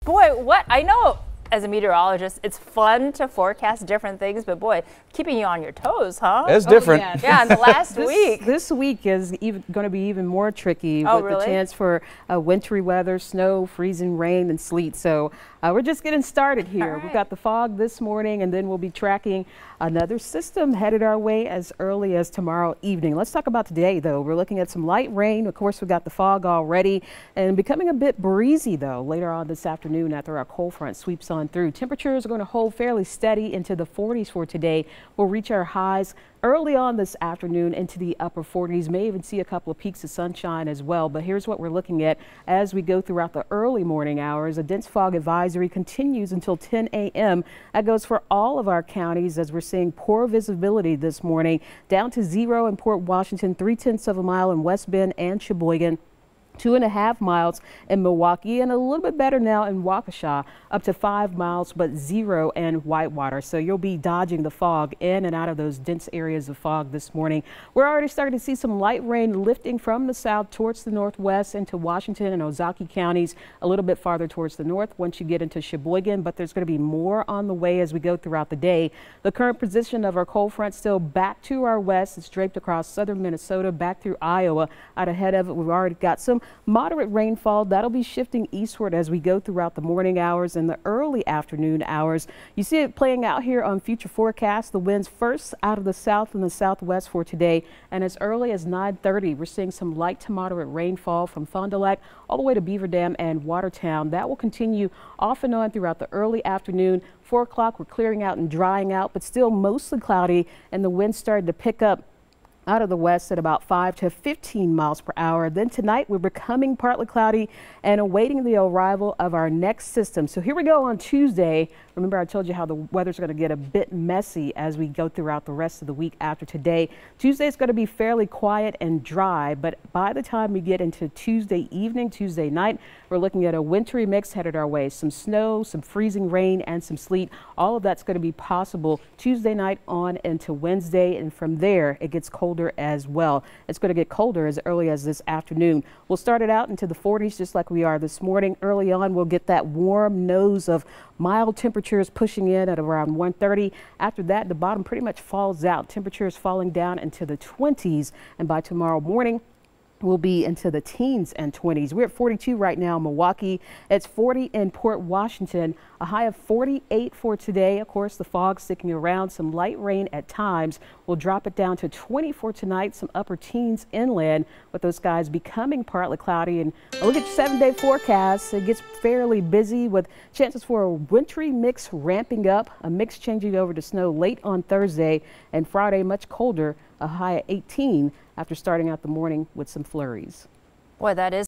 Boy, what I know as a meteorologist, it's fun to forecast different things, but boy, keeping you on your toes, huh? It's different. Oh, Yeah, in the last week. This week is going to be even more tricky Oh, with really? the chance for wintry weather, snow, freezing rain, and sleet. So we're just getting started here. All We've got the fog this morning, and then we'll be tracking another system headed our way as early as tomorrow evening. Let's talk about today, though. We're looking at some light rain. Of course, we've got the fog already, and becoming a bit breezy, though, later on this afternoon after our cold front sweeps on through. Temperatures are going to hold fairly steady into the 40s for today. We'll reach our highs early on this afternoon into the upper 40s. May even see a couple of peaks of sunshine as well. But here's what we're looking at as we go throughout the early morning hours. A dense fog advisory continues until 10 a.m. That goes for all of our counties as we're seeing poor visibility this morning, down to 0 in Port Washington, 0.3 of a mile in West Bend and Sheboygan, 2.5 miles in Milwaukee, and a little bit better now in Waukesha, up to 5 miles, but 0 in Whitewater. So you'll be dodging the fog in and out of those dense areas of fog this morning. We're already starting to see some light rain lifting from the south towards the northwest into Washington and Ozaukee counties, a little bit farther towards the north once you get into Sheboygan, but there's going to be more on the way as we go throughout the day. The current position of our cold front still back to our west. It's draped across southern Minnesota, back through Iowa. Out ahead of it, we've already got some moderate rainfall that'll be shifting eastward as we go throughout the morning hours and the early afternoon hours. You see it playing out here on future forecasts. The winds first out of the south and the southwest for today, and as early as 9:30 we're seeing some light to moderate rainfall from Fond du Lac all the way to Beaver Dam and Watertown. That will continue off and on throughout the early afternoon. 4 o'clock we're clearing out and drying out, but still mostly cloudy, and the winds started to pick up out of the west at about 5 to 15 miles per hour. Then tonight we're becoming partly cloudy and awaiting the arrival of our next system. So here we go on Tuesday. Remember, I told you how the weather's going to get a bit messy as we go throughout the rest of the week after today. Tuesday is going to be fairly quiet and dry, but by the time we get into Tuesday evening, Tuesday night, we're looking at a wintry mix headed our way. Some snow, some freezing rain, and some sleet. All of that's going to be possible Tuesday night on into Wednesday, and from there it gets colder as well. It's going to get colder as early as this afternoon. We'll start it out into the 40s just like we are this morning. Early on we'll get that warm nose of mild temperatures pushing in at around 1:30. After that, the bottom pretty much falls out. Temperatures falling down into the 20s, and by tomorrow morning we'll be into the teens and 20s. We're at 42 right now in Milwaukee. It's 40 in Port Washington, a high of 48 for today. Of course, the fog sticking around, some light rain at times. We'll drop it down to 20 for tonight, some upper teens inland, with those skies becoming partly cloudy. And look at your 7-day forecast. It gets fairly busy with chances for a wintry mix ramping up, a mix changing over to snow late on Thursday, and Friday much colder, a high of 18 after starting out the morning with some flurries. Boy, that is